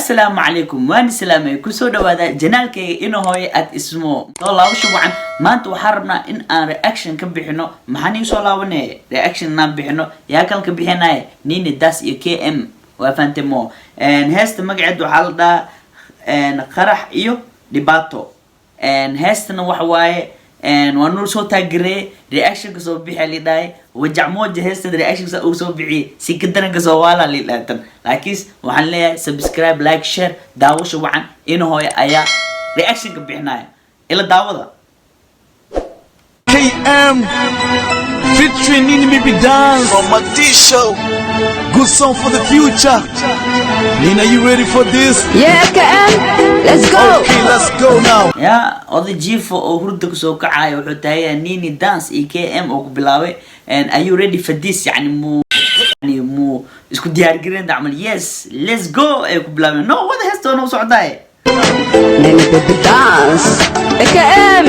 السلام عليكم وأنا سلامي كسود وهذا جنالك إنه هو اسمه والله وش وعن ما أنتوا حربنا إن رياكشن كم بيحنو محني وصلا ونه رياكشن نام بيحنو يا كل كم بيحناي نين داس كي إم وفانتمو إن هست مقعد وحالدا إن قرح إيو دباتو إن هست نوحواي إن ونور صوت تجري رياكشن كسو بيحلي داي وجعمود هست رياكشن كسو بيعي سكتنا كسو ولا ليلاتن لاكيس وحنلي سبسكرايب لايك شير داوش وعن إنه هو أيا رياكشن كبيحناي إلا داوضة KM featuring Nini Baby Dance from my D-Show. Good song for the future. Nina, you ready for this? Yeah, KM, let's go. Okay, let's go now. يا أضي جيف أو هردك سو كعاي وحتى نيني دانس KM أو بلاوي and are you ready for this يعني مو اسكو ديار جرين دعمل yes let's go أو بلاوي no what the hell تو نوصل عداي Nini Baby Dance KM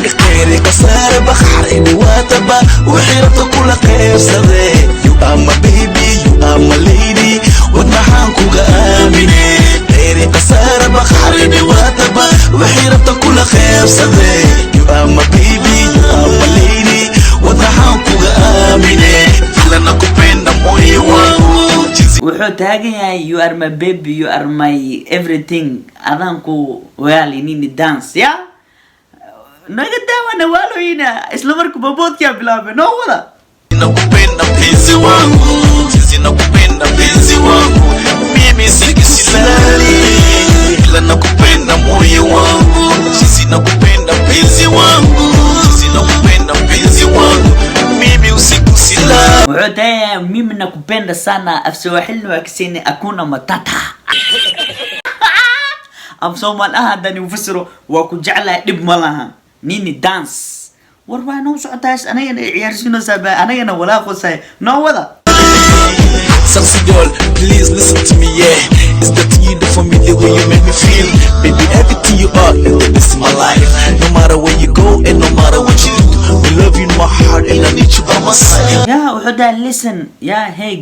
اختيري كسر بحر إني واتبا وحيرته كل خير صدي You are my baby, you are my lady ودمحانكو قامني اختيري كسر بحر إني واتبا وحيرته كل خير صدي You are my baby, you are my lady ودمحانكو قامني فلنا كوبينا موي وانو wuxuu taagan yahay you are my baby you are my everything adanku wali nini dance ya naga daawana waloyina isla markuu boodka bilaabay no wada nakupenda mpenzi wangu sisi nakupenda mpenzi wangu mimi sikisilali ila nakupenda moyo wangu sisi nakupenda mpenzi wangu sisi nakupenda mpenzi wangu mimi usiku silali wuxuu taagan mimi nakupenda sana afsawahilni wakisini akuna matata am Soomaal hadani ufasiro waa ku jeclahay dib malaha nini dance war waa noo socotaas anagana ciyaarsiino sabaa anagana walaa qosay noo wada Sexy girl, please listen to me, yeah. It's the thing you do for me, the way you make me feel. Baby, everything you are is the best in my life. No matter where you go and no matter what you do, we love you in my heart and I need you by my side. يا وحده listen يا hey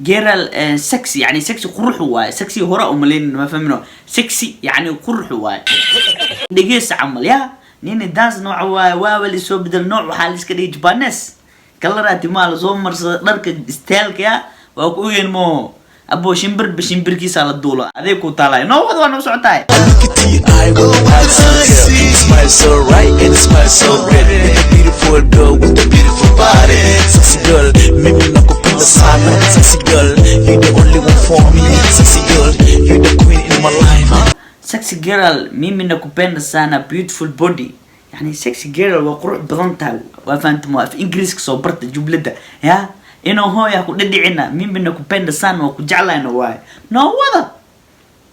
جيرال sexy يعني sexy قروح واي sexy هراء ملين ما فهمنا sexy يعني قروح واي دقيس عمل يا نين الدانس نوع واول يسوي بدل نوع وحالس كده يجبانس كلراتي مال زومر درك ستايلك يا وأقولين مو أبو شمبر بشمبر كيس على الدولة هذيك وطالع نو هذا أنا وسعتاي I look into your eye with a wild smile. It smiles so right and it smiles so red. You're a beautiful girl with a beautiful body. Sexy girl, maybe not go put the sana. Sexy girl, you're the only one for me. Sexy girl, you're the queen in my life. sexy girl مين nakupenda sana beautiful body يعني sexy girl وقروح بضنتها وفهمت ما في إنجليز كصوبرت جملته يا إنه هو يأكل ندعينا مين nakupenda sana وكجعلنا واي no وذا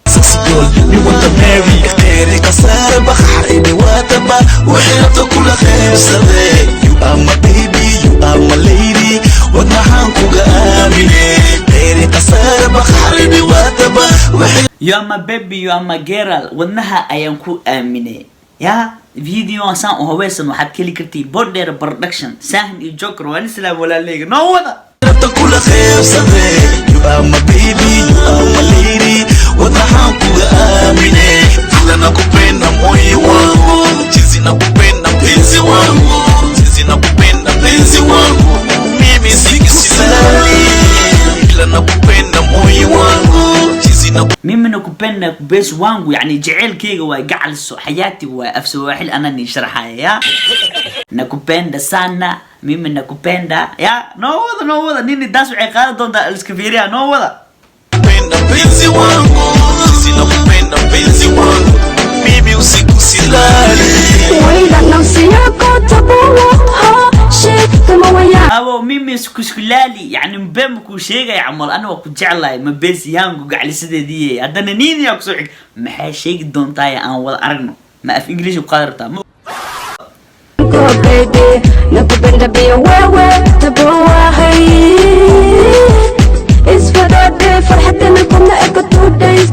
Sexy girl, me want to marry. اختاري كسر بحر إني واتبا وحيرته كل خير صدي You are my baby, you are my lady ودمحانكو قامني اختاري كسر بحر إني واتبا You are my baby you are my girl wadnaha ayaan ku aaminay ya video san oo haweensan waxaad keli kartay border production sahan iyo joker waan isla walaaleyga no wada كل خير صدي You are my baby, you are my lady ودمحانكو قامني فلنا كوبينا موي وانو جيزي nakupenda mpenzi wangu jيزي nakupenda mpenzi wangu mimi sikisilali ila nakupenda moyo wangu mimi nakupenda bes wangu yani jaceelkeyga waa gacalso xayaati waa afsawaaxil anani sharxaya nakupenda sana mimi nakupenda ya no wada nini daas waxay qaadan doontaa iskafiiriya no wada nakupenda mpenzi wangu sisi nakupenda mpenzi wangu mimi usiku silali Wait, I know see you go to shit kama waya abo mimi iskuskulali yani mbem ku sheegay amal ana waa ku jeclahay ma bees yaangu gaclisadeedii hadana nini yaa ku soo xig maxay sheegi doontaa aan wada aragno ma af English ku qadartaa Go baby nakupenda pia wewe tabuwa hai It's for that day فرحتنا كنا echo 2 days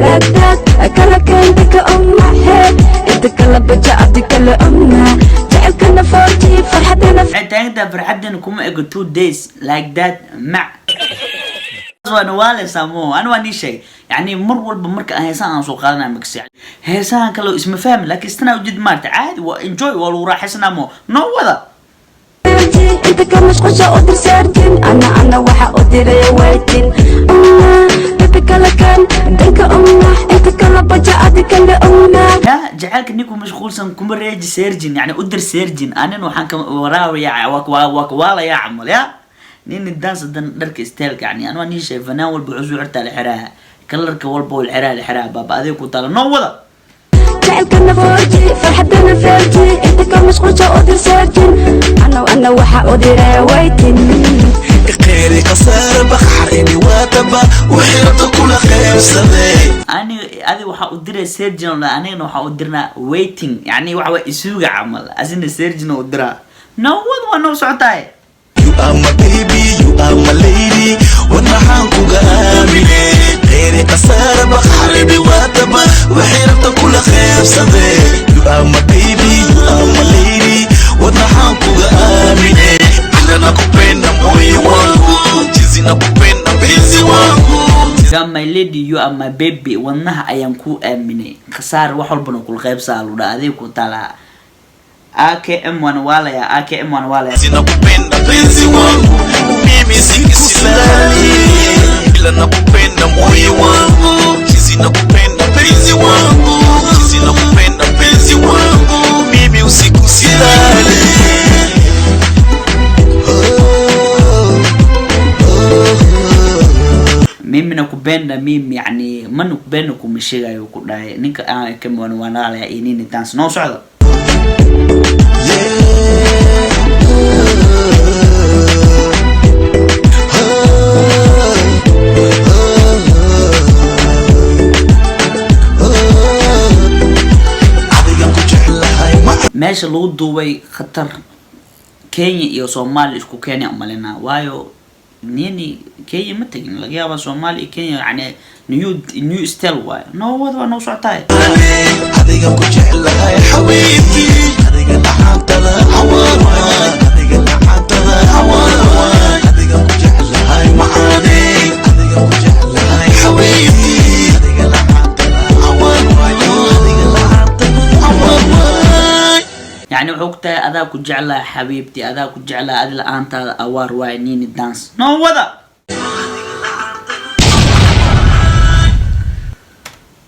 like that I can't pick on my head انت كلا بجعبدي كلا امنا جعل كنا فوتي فرحتنا انت فرحتنا كما اجو 2 days like that مع وانا والي سامو انا واني شيء يعني مر والب مرك هيسان سو قادنا مكسي هيسان كلو اسم فاهم لكن استنا وجد مارت عادي وانجوي ولو راح يسنامو نو وذا انت كمش خشة قدر سردين انا وحا قدر ويتين بيبي كلا كان دنك انت كلا بجا ادي كلا لا جعلك نيكو مشغول سن كومريج سيرجن يعني قدر سيرجن انا وحان وراوي يا وكوالا يا عمل يا نين الدانس درك استيلك يعني انا واني شايف فناول بعزو عرتا الحراها كلرك والبو الحراها الحراها بابا هذيك وطال نو وذا جعلك فوجي فرحتنا فوجي انت كمش خشة قدر سردين انا وحا قدر ويتين غيري كسر بخريني واتبا وحيرته كل خير سدي أنا هذه وحا أدري سيرجن ولا أنا وحا أدرنا waiting يعني وحا يسوق عمل أزين سيرجن ودرا نوض وانو سعتاي You are my baby, you are my lady ونحانكو قامني غيري كسر بخريني واتبا وحيرته كل خير سدي You are my baby, you are my lady ونحانكو قامني أنا kupenda moyo wangu jinsi nakupenda mpenzi wangu You are my lady, you are my baby ونها أيام كو أمني خسار وحول بنو كل غيب سالو دا أذي كو تلا AKM wanawala ya AKM wanawala ya jinsi nakupenda mpenzi wangu mimi sikisilali bila nakupenda moyo wangu jinsi nakupenda mpenzi wangu jinsi nakupenda mpenzi wangu mimi usiku silali mimi nakupenda mimi yani ma nakupenda kumishiga yuko dai ninka AKM wanawala ya inini dance no socdo meesha lagu duubay khatar Kenya iyo Soomaali isku Kenya umalena waayo nini Kenya ma tagin laga yaabaa Soomaali iyo Kenya yani new style waayo no wada no socotay adiga ku jeclahay xabiibti adiga dhaxantada xawaan adiga dhaxantada xawaan adiga ku jeclahay macaani adiga ku jeclahay xabiibti adiga dhaxantada xawaan adiga dhaxantada xawaan يعني وقتها أذاك جعلها حبيبتي أذاك جعلها أذل أنت أوار واينين الدانس نو وذا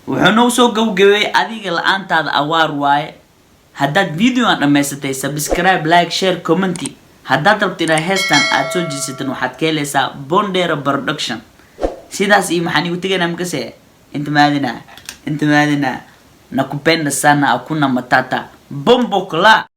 وحنو سو قوي أذيك الأنت أوار واي هداد فيديو أنا ما يستي سبسكرايب لايك شير كومنتي هداد ربطنا هستان أتوجي ستن وحد كيليسا بوندير برودكشن سيداس إيه محاني وتيجينا مكسي انت مادنا nakupenda sana hakuna matata bombo kla